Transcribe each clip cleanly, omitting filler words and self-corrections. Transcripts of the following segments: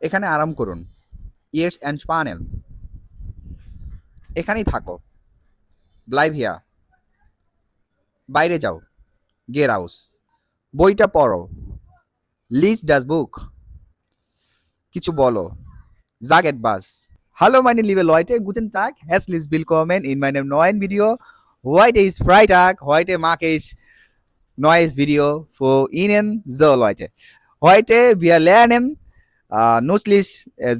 এখানে আরাম করুন। Jetzt entspannen। এখানেই থাকো। Bleib hier। বাইরে যাও। Geh raus। বইটা পড়ো। Lies das Buch। কিছু বলো। Sag etwas। Hallo meine liebe Leute, guten Tag, herzlich willkommen in meinem neuen Video. Heute ist Freitag, heute mache ich neues Video für Ihnen. So Leute, heute wir lernen nützlich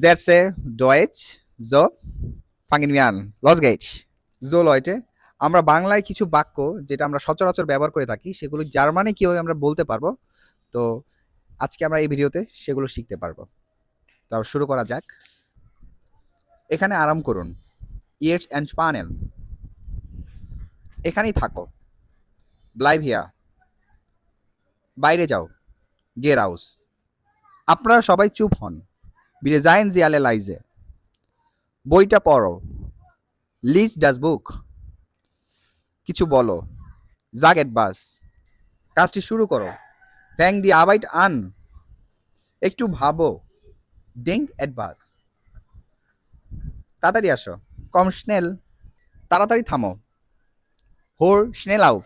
Sätze Deutsch. So, fangen wir an. Los geht's. So Leute, আমরা বাংলায় কিছু বাক্য যেটা আমরা সচরাচর ব্যবহার করে থাকি সেগুলো জার্মানে কিভাবে আমরা বলতে পারবো, তো আজকে আমরা এই ভিডিওতে সেগুলো শিখতে পারবো। তো শুরু করা যাক। এখানে আরাম করুন। Jetzt entspannen। এখানেই থাকো। Bleib hier। বাইরে যাও। Geh raus। আপনারা সবাই চুপ হন। Bitte seien Sie alle leise। বইটা পড়ো। Lies das Buch। কিছু বলো। Sag etwas। কাজটি শুরু করো। Fang die Arbeit an। একটু ভাবো। Denk etwas। তাড়াতাড়ি আসো। Komm schnell। তাড়াতাড়ি থামো। Hör schnell auf।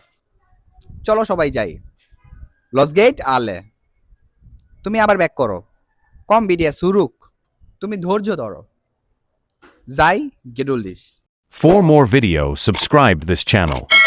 চলো সবাই যাই। Los geht alle। তুমি আবার ব্যাক করো। Komm wieder zurück। তুমি ধৈর্য ধরো। Sei geduldig। For more video, subscribe this channel.